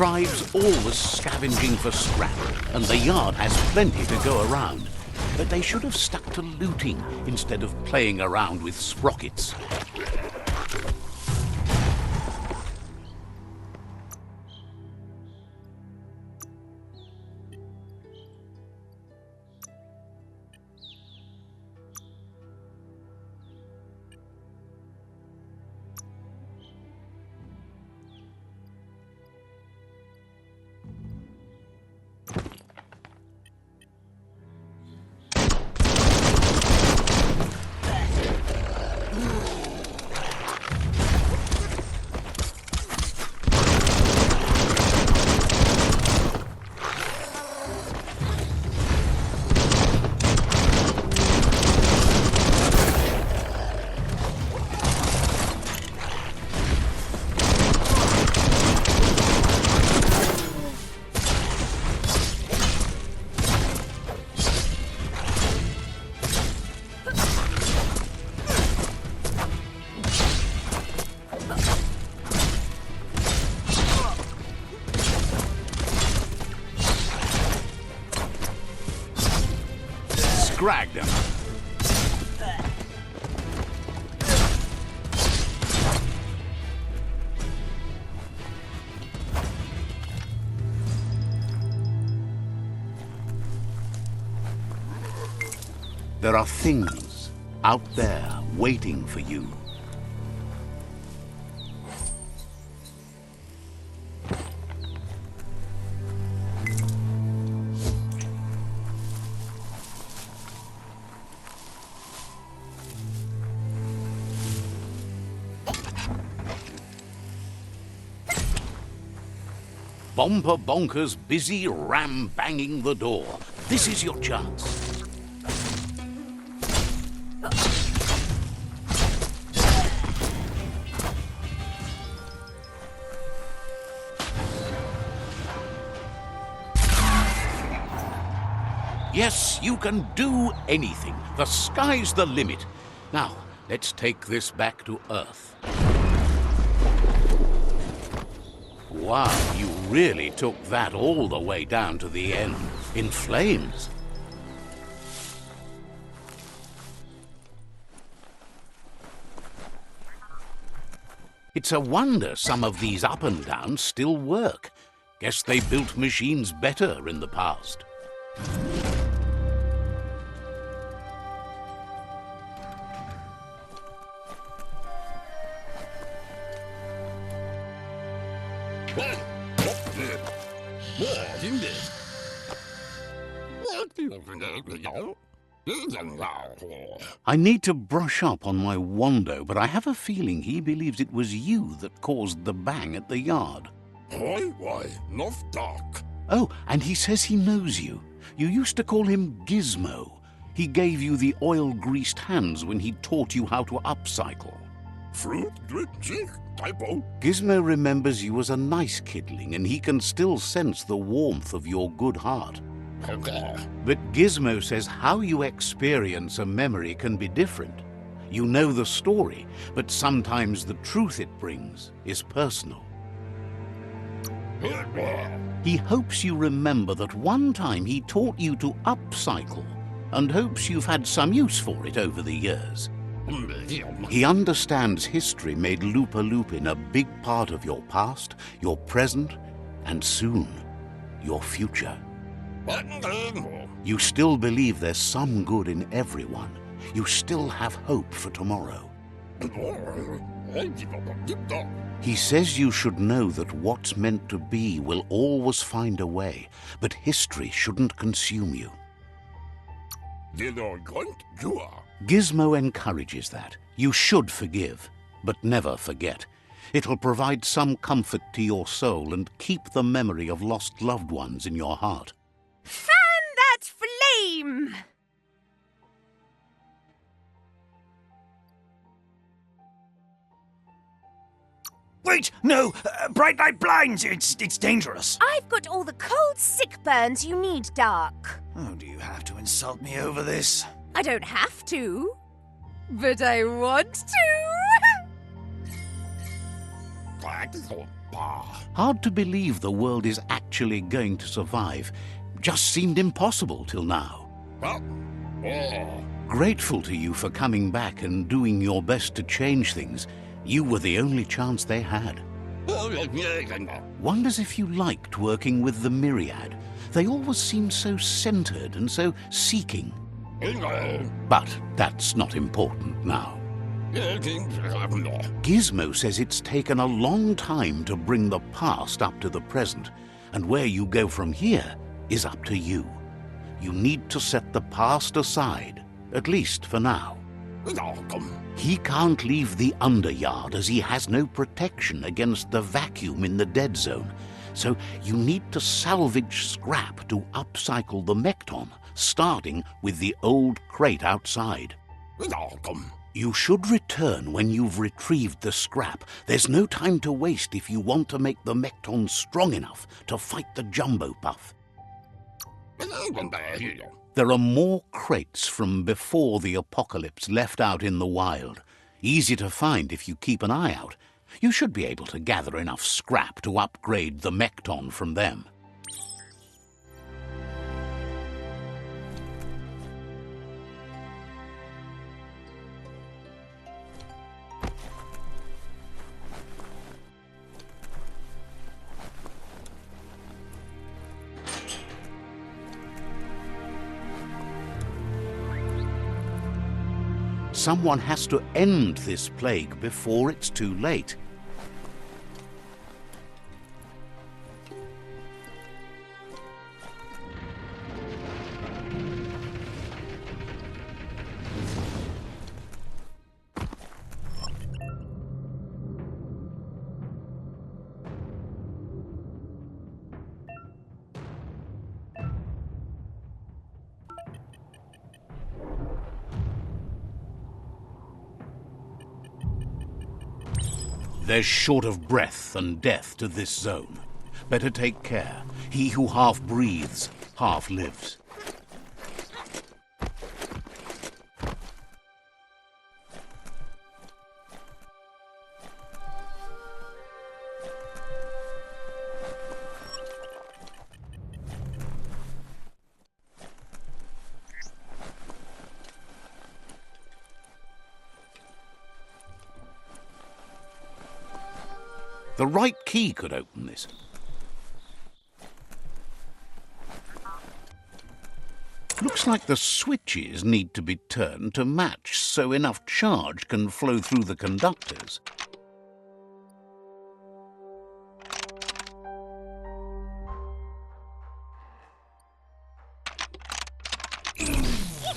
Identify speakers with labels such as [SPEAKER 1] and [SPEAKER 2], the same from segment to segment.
[SPEAKER 1] tribe's always scavenging for scrap, and the yard has plenty to go around. But they should have stuck to looting instead of playing around with sprockets. Scragged him. There are things out there waiting for you. Bomper Bonker's busy ram-banging the door. This is your chance. Yes, you can do anything. The sky's the limit. Now, let's take this back to Earth. Wow, you really took that all the way down to the end, in flames. It's a wonder some of these up and downs still work. Guess they built machines better in the past. I need to brush up on my Wando, but I have a feeling he believes it was you that caused the bang at the yard.
[SPEAKER 2] Why, not dark.
[SPEAKER 1] Oh, and he says he knows you. You used to call him Gizmo. He gave you the oil-greased hands when he taught you how to upcycle.
[SPEAKER 2] Fruit, drink, typo.
[SPEAKER 1] Gizmo remembers you as a nice kidling, and he can still sense the warmth of your good heart. But Gizmo says how you experience a memory can be different. You know the story, but sometimes the truth it brings is personal. He hopes you remember that one time he taught you to upcycle, and hopes you've had some use for it over the years. He understands history made Loopa Loopin a big part of your past, your present, and soon, your future. You still believe there's some good in everyone. You still have hope for tomorrow. He says you should know that what's meant to be will always find a way, but history shouldn't consume you. Gizmo encourages that. You should forgive, but never forget. It'll provide some comfort to your soul and keep the memory of lost loved ones in your heart.
[SPEAKER 3] Fan that flame!
[SPEAKER 4] Wait, no! Bright light blinds! It's dangerous!
[SPEAKER 3] I've got all the cold sick burns you need, Dark.
[SPEAKER 4] Oh, do you have to insult me over this?
[SPEAKER 3] I don't have to, but I want to.
[SPEAKER 1] Hard to believe the world is actually going to survive. Just seemed impossible till now. Grateful to you for coming back and doing your best to change things. You were the only chance they had. Wonders if you liked working with the Myriad. They always seemed so centered and so seeking. But that's not important now. Gizmo says it's taken a long time to bring the past up to the present, and where you go from here is up to you. You need to set the past aside, at least for now. He can't leave the Underyard as he has no protection against the vacuum in the dead zone, so you need to salvage scrap to upcycle the Mechton, starting with the old crate outside. You should return when you've retrieved the scrap. There's no time to waste if you want to make the Mechton strong enough to fight the Jumbo Puff. There are more crates from before the apocalypse left out in the wild. Easy to find if you keep an eye out. You should be able to gather enough scrap to upgrade the Mechton from them. Someone has to end this plague before it's too late. There's short of breath and death to this zone. Better take care. He who half breathes, half lives. The right key could open this. Looks like the switches need to be turned to match so enough charge can flow through the conductors.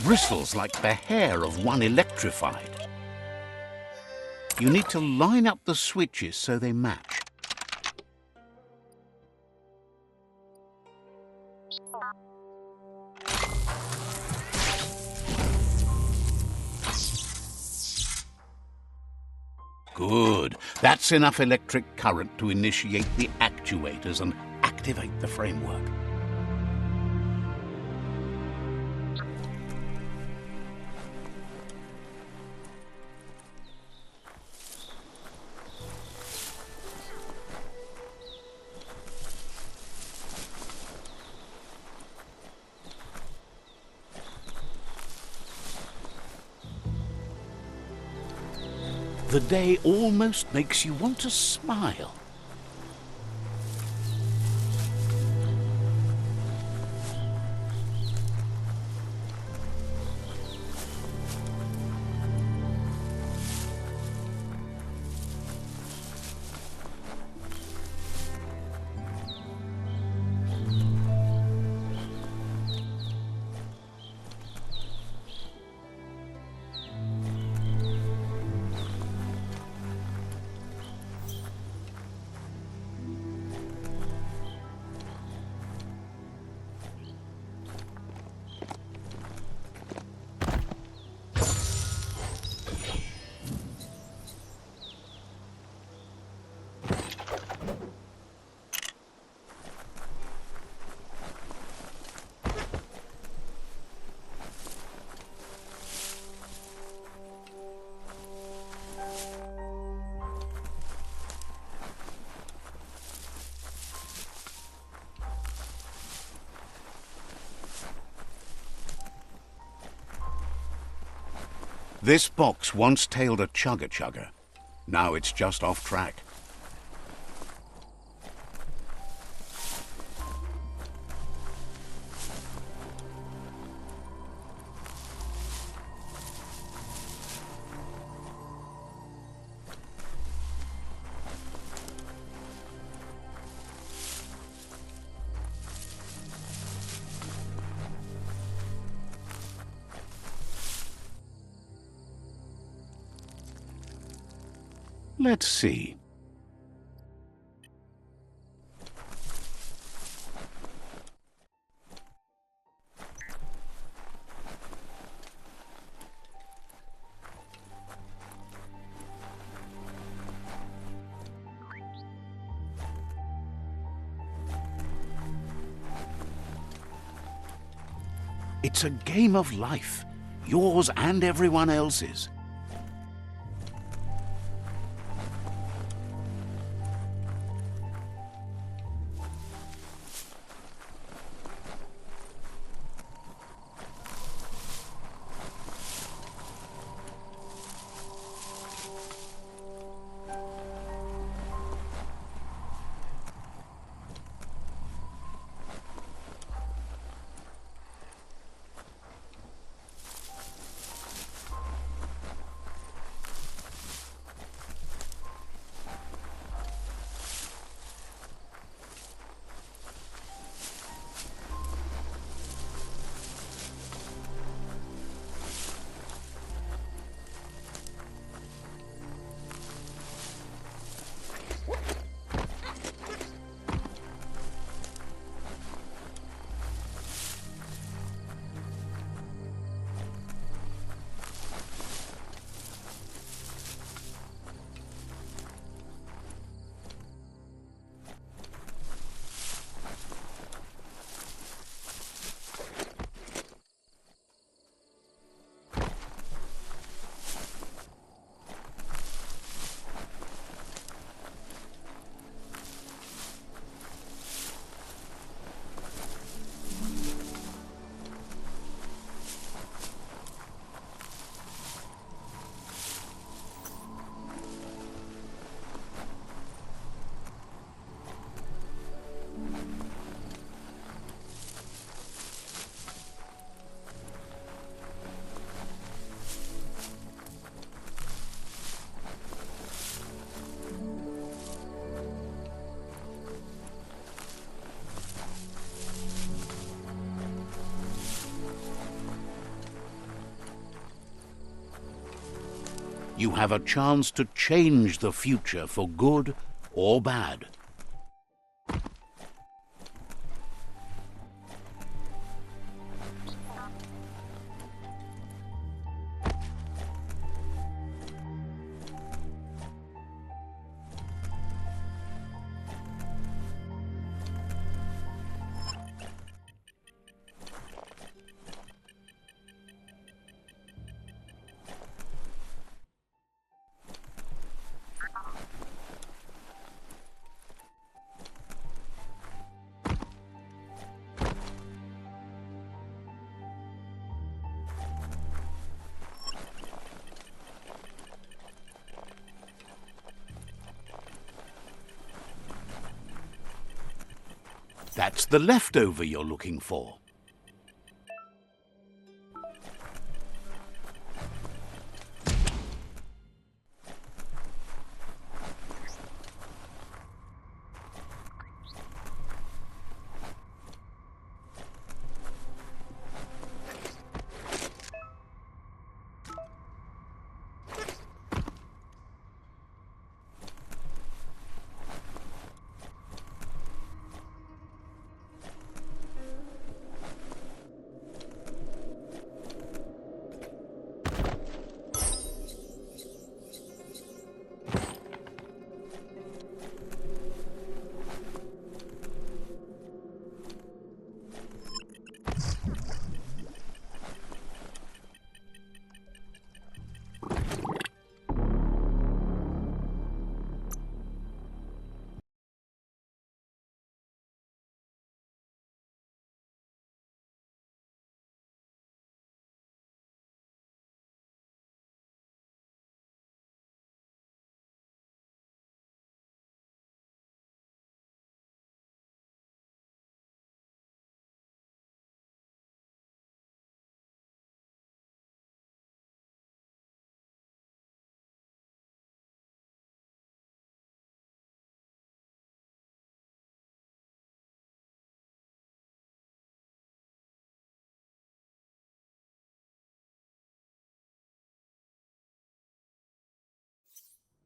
[SPEAKER 1] Bristles like the hair of one electrified. You need to line up the switches so they match. Good. That's enough electric current to initiate the actuators and activate the framework. The day almost makes you want to smile. This box once tailed a chugger-chugger. Now it's just off track. Let's see. It's a game of life, yours and everyone else's. You have a chance to change the future for good or bad. That's the leftover you're looking for.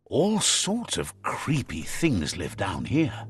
[SPEAKER 1] All sorts of creepy things live down here.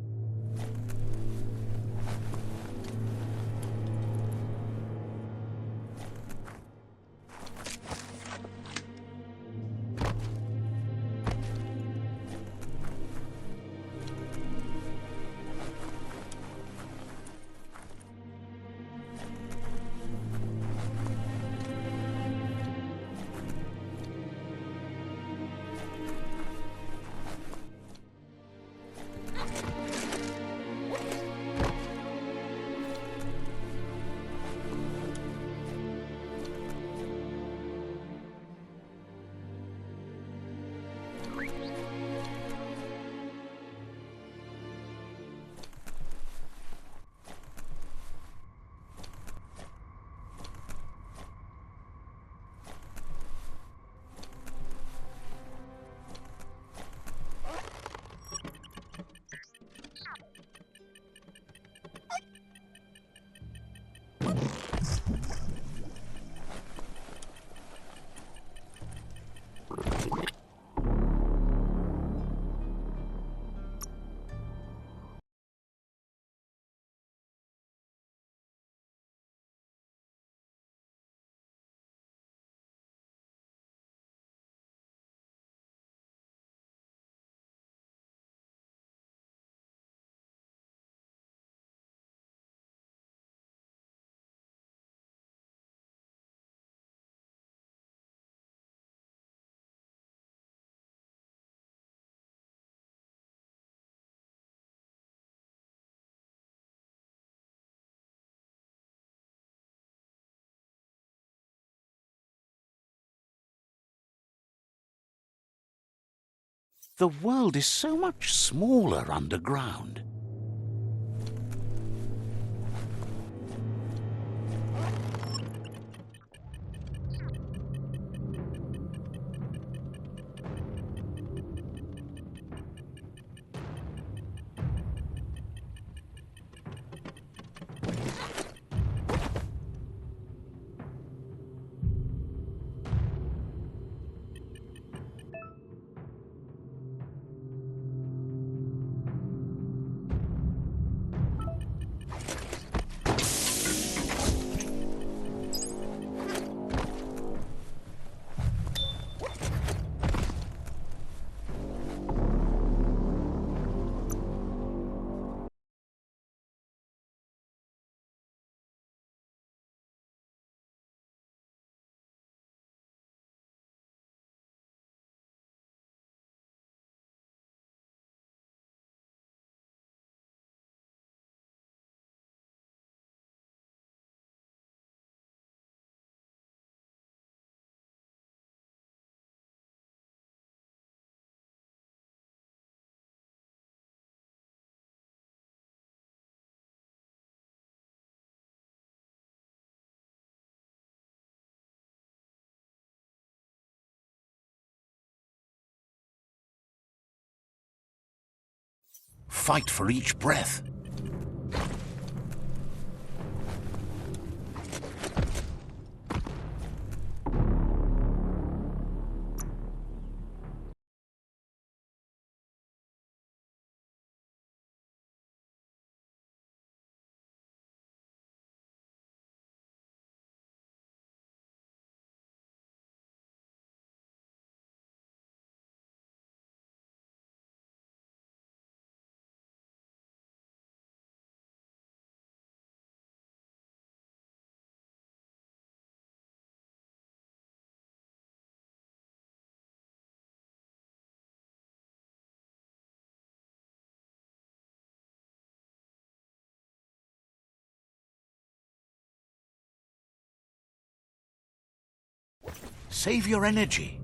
[SPEAKER 1] The world is so much smaller underground. Fight for each breath. Save your energy.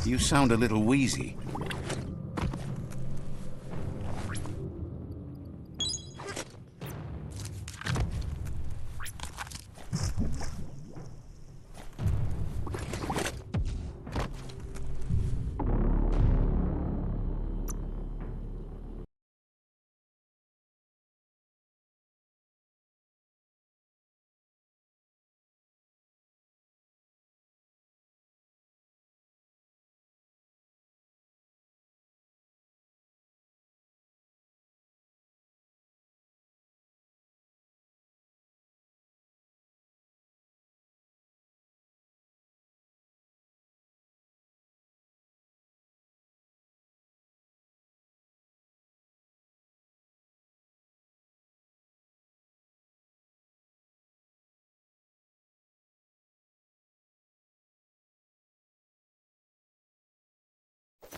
[SPEAKER 1] You sound a little wheezy.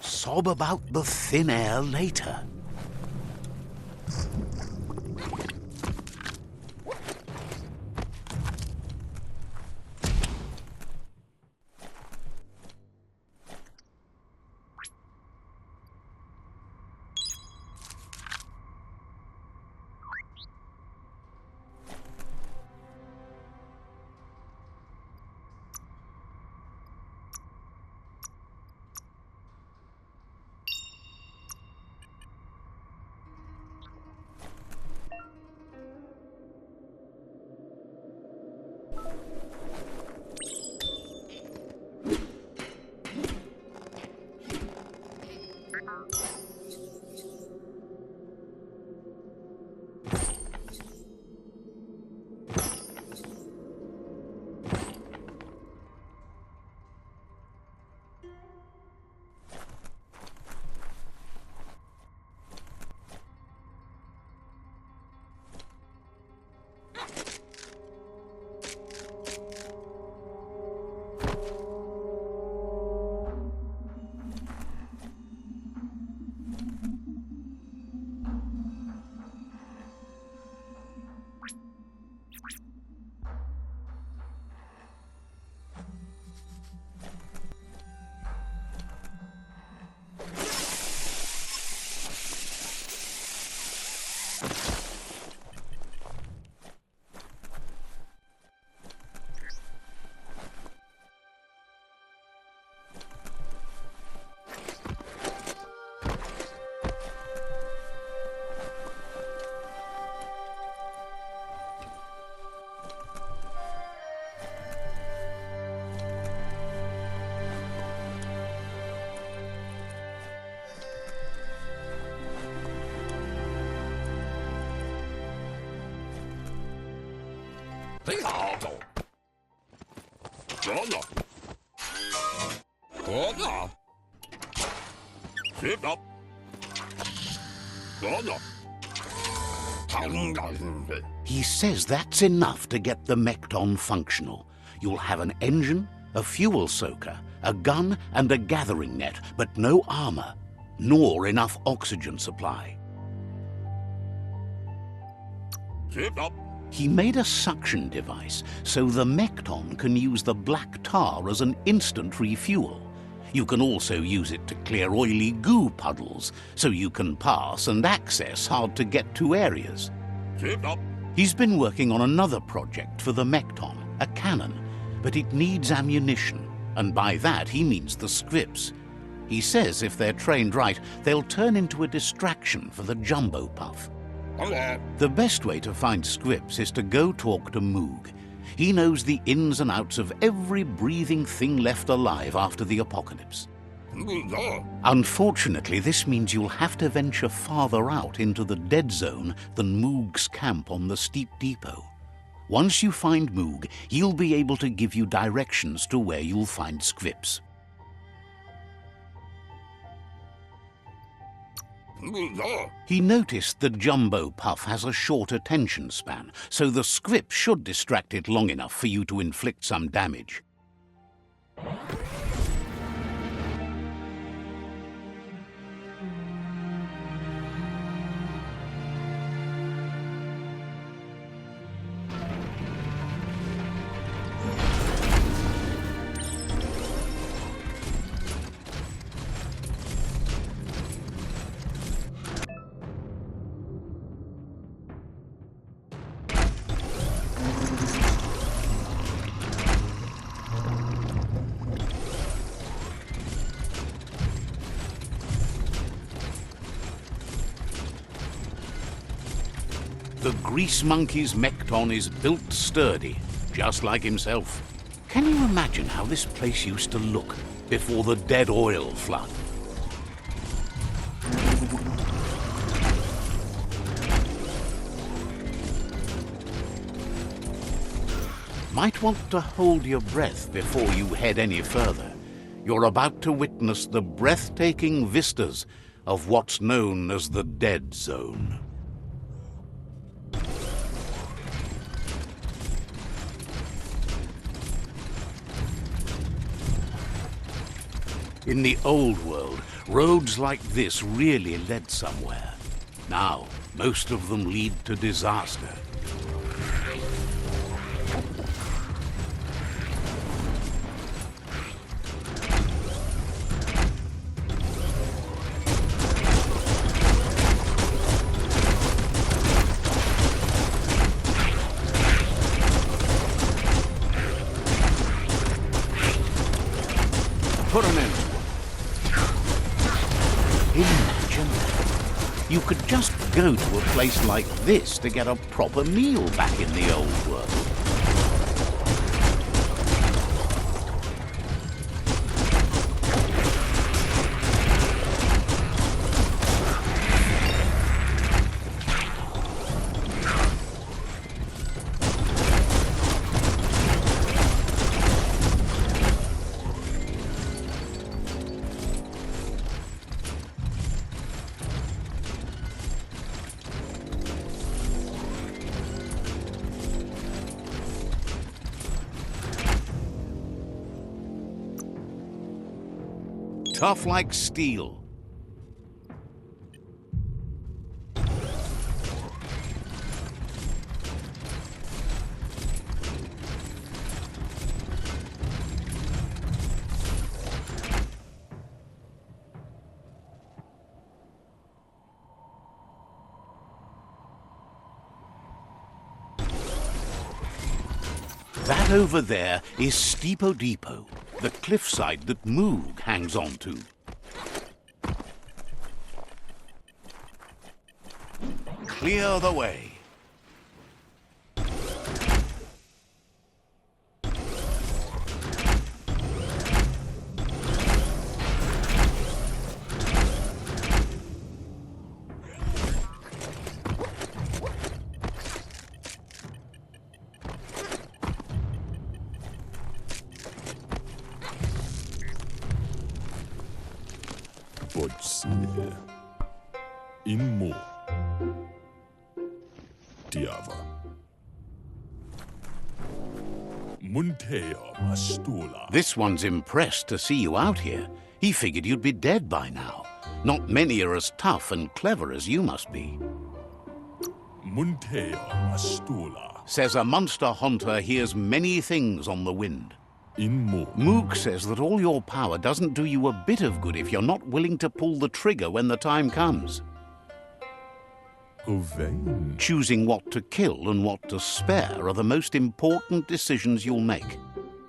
[SPEAKER 1] Sob about the thin air later.
[SPEAKER 2] Ricardo. Brother. Brother. Sit up. Brother.
[SPEAKER 1] He says that's enough to get the Mechton functional. You'll have an engine, a fuel soaker, a gun and a gathering net, but no armor, nor enough oxygen supply.
[SPEAKER 2] Sit up.
[SPEAKER 1] He made a suction device so the Mechton can use the black tar as an instant refuel. You can also use it to clear oily goo puddles, so you can pass and access hard-to-get-to areas.
[SPEAKER 2] Sit up.
[SPEAKER 1] He's been working on another project for the Mechton, a cannon, but it needs ammunition, and by that he means the scripts. He says if they're trained right, they'll turn into a distraction for the Jumbo Puff.
[SPEAKER 2] Hello.
[SPEAKER 1] The best way to find scripts is to go talk to Moog. He knows the ins and outs of every breathing thing left alive after the apocalypse.
[SPEAKER 2] No.
[SPEAKER 1] Unfortunately, this means you'll have to venture farther out into the dead zone than Moog's camp on the steep depot. Once you find Moog, he'll be able to give you directions to where you'll find scripts.
[SPEAKER 2] No.
[SPEAKER 1] He noticed the Jumbo Puff has a short attention span, so the script should distract it long enough for you to inflict some damage. The grease monkey's Mechton is built sturdy, just like himself. Can you imagine how this place used to look before the dead oil flood? Might want to hold your breath before you head any further. You're about to witness the breathtaking vistas of what's known as the Dead Zone. In the old world, roads like this really led somewhere. Now, most of them lead to disaster. Put 'em in. Imagine that. You could just go to a place like this to get a proper meal back in the old world. Tough like steel. That over there is Steepo Depot, the cliffside that Moog hangs on to. Clear the way.
[SPEAKER 2] Potsie. Inmo. Tiava. Muntea Mastula.
[SPEAKER 1] This one's impressed to see you out here. He figured you'd be dead by now. Not many are as tough and clever as you must be.
[SPEAKER 2] Muntea Mastula.
[SPEAKER 1] Says a monster hunter hears many things on the wind.
[SPEAKER 2] Inmo.
[SPEAKER 1] Moog says that all your power doesn't do you a bit of good if you're not willing to pull the trigger when the time comes.
[SPEAKER 2] Ovein.
[SPEAKER 1] Choosing what to kill and what to spare are the most important decisions you'll make.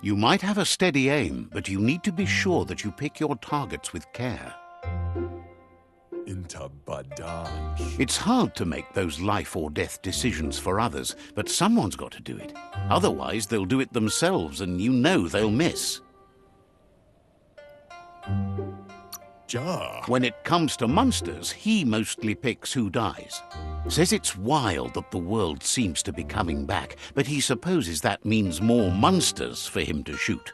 [SPEAKER 1] You might have a steady aim, but you need to be sure that you pick your targets with care.
[SPEAKER 2] Intabadan.
[SPEAKER 1] It's hard to make those life or death decisions for others, but someone's got to do it. Otherwise, they'll do it themselves, and you know they'll miss.
[SPEAKER 2] Ja.
[SPEAKER 1] When it comes to monsters, he mostly picks who dies. Says it's wild that the world seems to be coming back, but he supposes that means more monsters for him to shoot.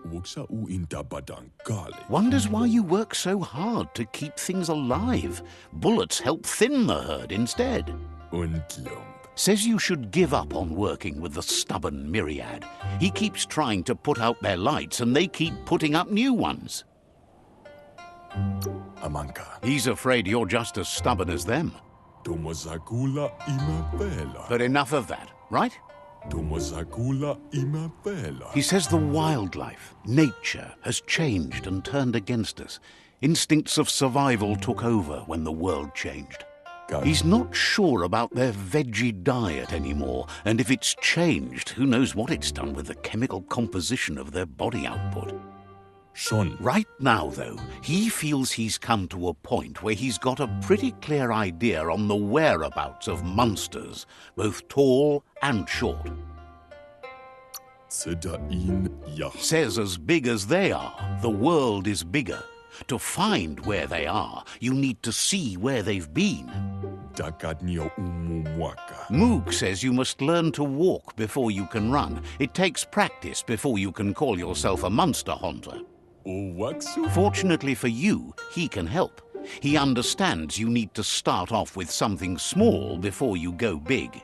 [SPEAKER 2] Wuksa u intabadan kali.
[SPEAKER 1] Wonders why you work so hard to keep things alive. Bullets help thin the herd instead.
[SPEAKER 2] Untlump.
[SPEAKER 1] Says you should give up on working with the stubborn myriad. He keeps trying to put out their lights, and they keep putting up new ones.
[SPEAKER 2] Amanka.
[SPEAKER 1] He's afraid you're just as stubborn as them.
[SPEAKER 2] Tomazakula imapela.
[SPEAKER 1] But enough of that, right?
[SPEAKER 2] Tomazakula imapela.
[SPEAKER 1] He says the wildlife, nature, has changed and turned against us. Instincts of survival took over when the world changed. He's not sure about their veggie diet anymore, and if it's changed, who knows what it's done with the chemical composition of their body output.
[SPEAKER 2] Schon.
[SPEAKER 1] Right now, though, he feels he's come to a point where he's got a pretty clear idea on the whereabouts of monsters, both tall and short.
[SPEAKER 2] Zedain, ja.
[SPEAKER 1] Says as big as they are, the world is bigger. To find where they are, you need to see where they've been.
[SPEAKER 2] Dakadnio umumwaka.
[SPEAKER 1] Moog says you must learn to walk before you can run. It takes practice before you can call yourself a monster hunter.
[SPEAKER 2] Owaksu?
[SPEAKER 1] Fortunately for you, he can help. He understands you need to start off with something small before you go big.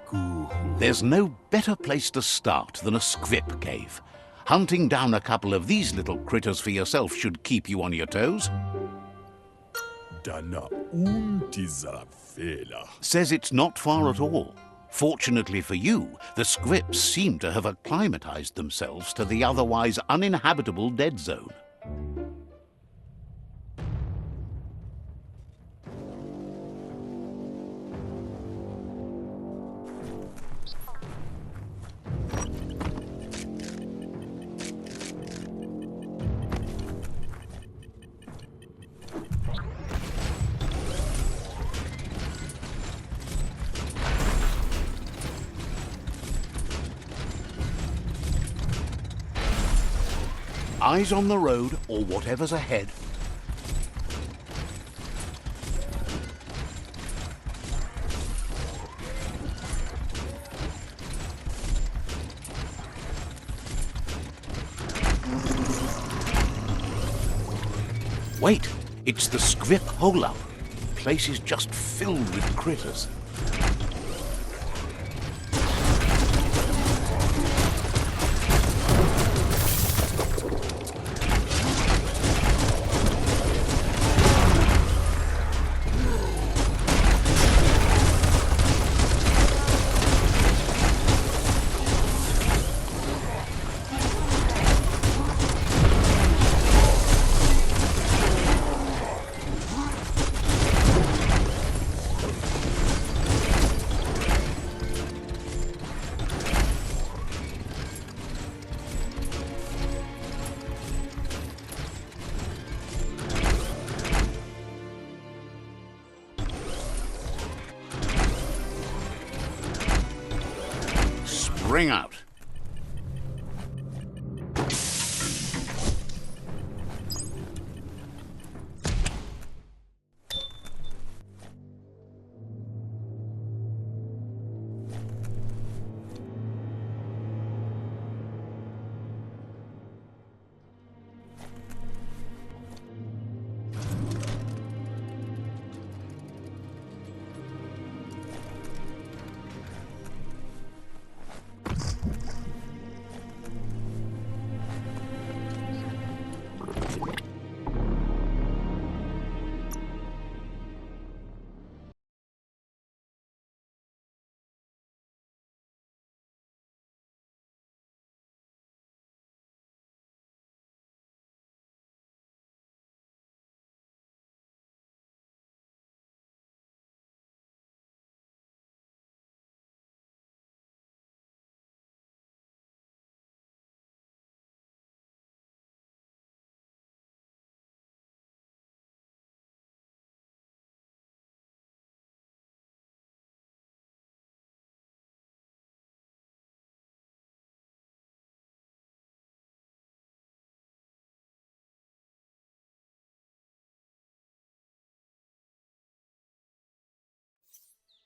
[SPEAKER 2] Kuhu.
[SPEAKER 1] There's no better place to start than a squip cave. Hunting down a couple of these little critters for yourself should keep you on your toes.
[SPEAKER 2] Dana fela.
[SPEAKER 1] Says it's not far at all. Fortunately for you, the squips seem to have acclimatized themselves to the otherwise uninhabitable dead zone. Eyes on the road or whatever's ahead. Wait, it's the squip hole-up. Place is just filled with critters. Spring out.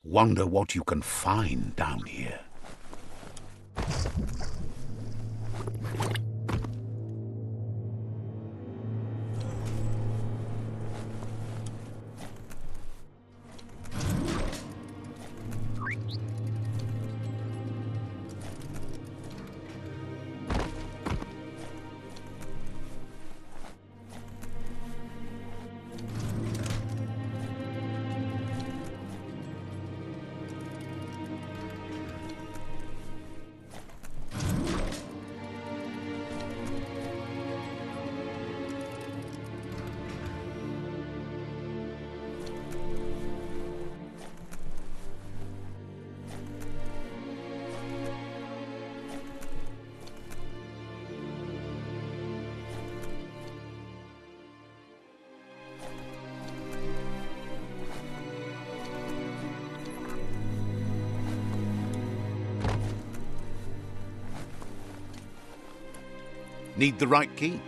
[SPEAKER 1] Wonder what you can find down here. Need the right key?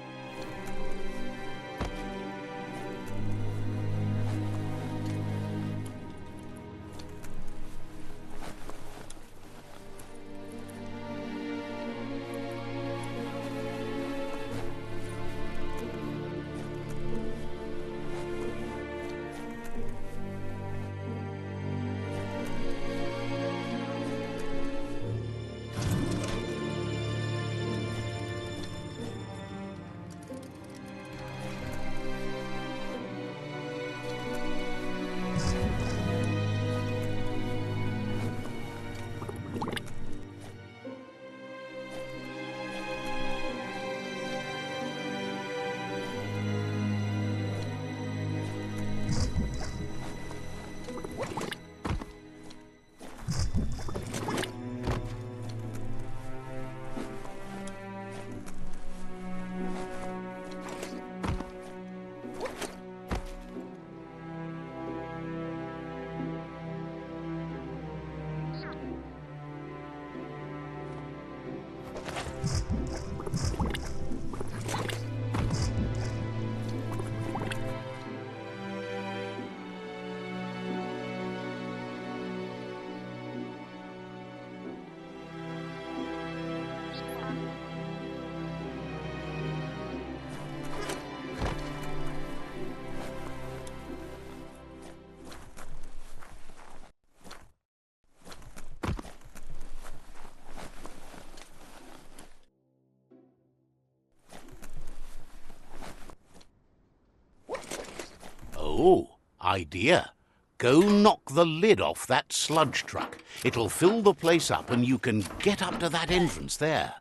[SPEAKER 1] Oh, idea. Go knock the lid off that sludge truck. It'll fill the place up and you can get up to that entrance there.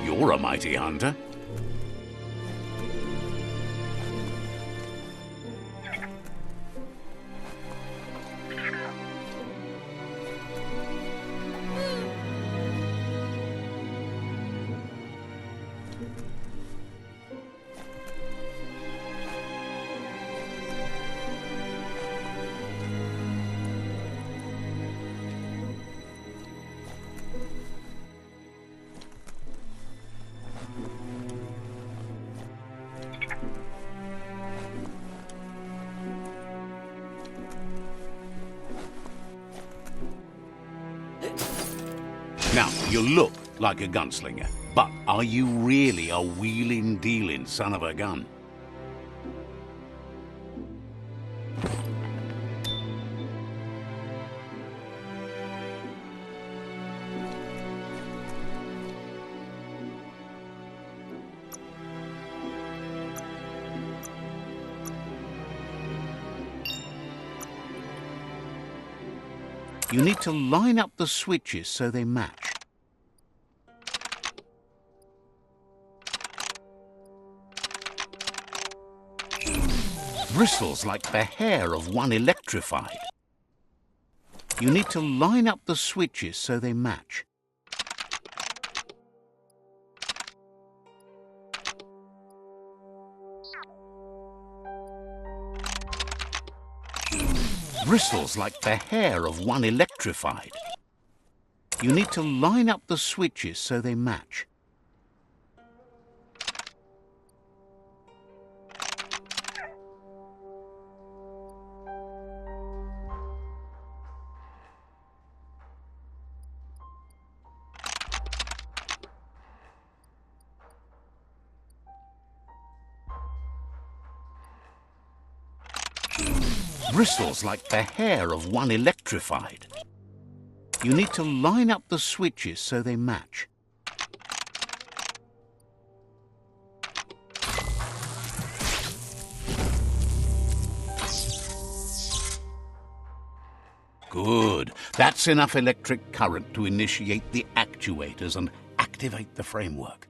[SPEAKER 1] You're a mighty hunter. Now, you look like a gunslinger, but are you really a wheeling, dealing son of a gun? You need to line up the switches so they match. Bristles like the hair of one electrified. You need to line up the switches so they match. Bristles like the hair of one electrified. You need to line up the switches so they match. Bristles like the hair of one electrified. You need to line up the switches so they match. Good. That's enough electric current to initiate the actuators and activate the framework.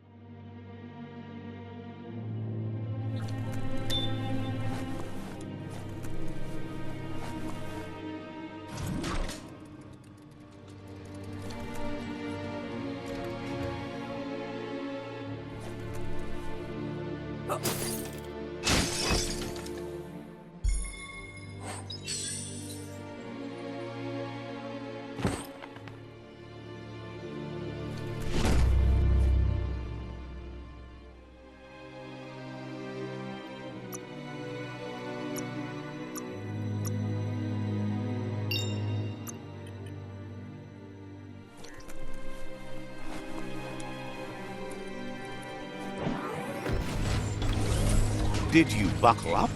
[SPEAKER 1] Did you buckle up?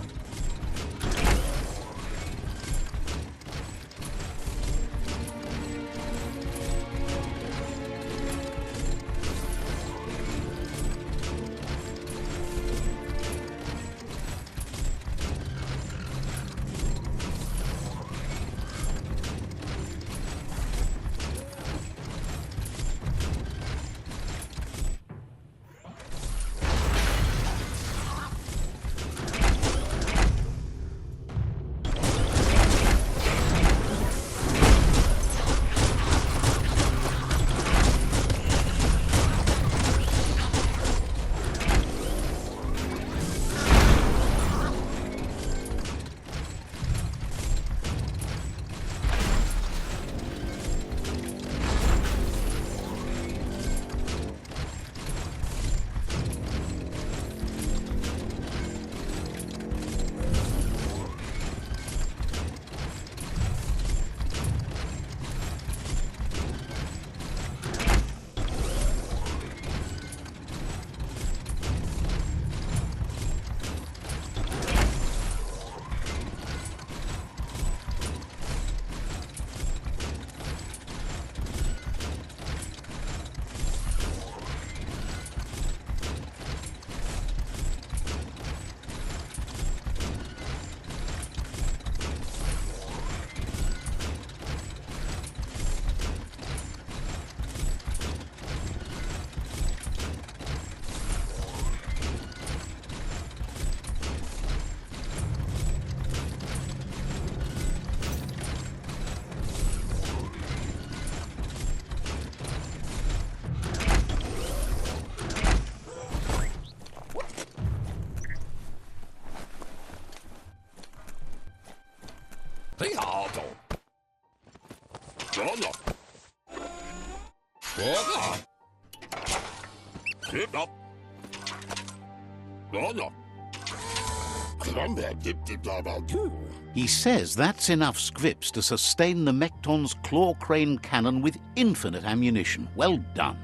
[SPEAKER 1] He says that's enough scripts to sustain the Mechton's claw crane cannon with infinite ammunition. Well done.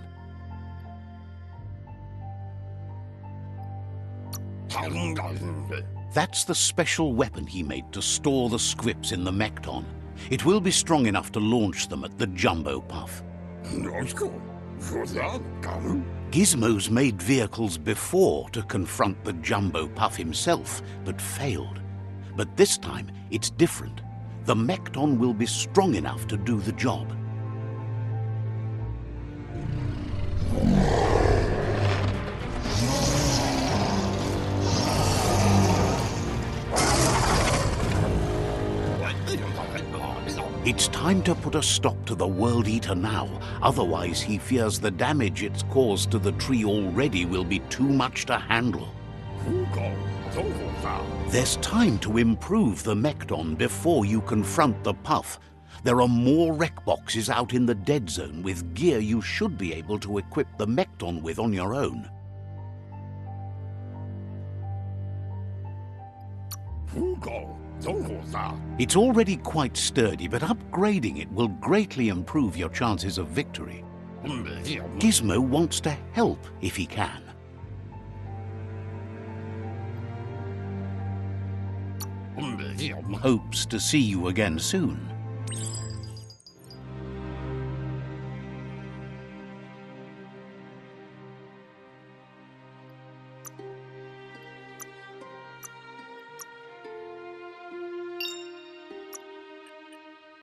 [SPEAKER 1] That's the special weapon he made to store the scripts in the Mechton. It will be strong enough to launch them at the Jumbo Puff. Gizmo's made vehicles before to confront the Jumbo Puff himself, but failed. But this time, it's different. the Mechton will be strong enough to do the job. It's time to put a stop to the World Eater now, otherwise he fears the damage it's caused to the tree already will be too much to handle. There's time to improve the Mechton before you confront the Puff. There are more wreck boxes out in the dead zone with gear you should be able to equip the Mechton with on your own. It's already quite sturdy, but upgrading it will greatly improve your chances of victory. Gizmo wants to help if he can. Hopes to see you again soon.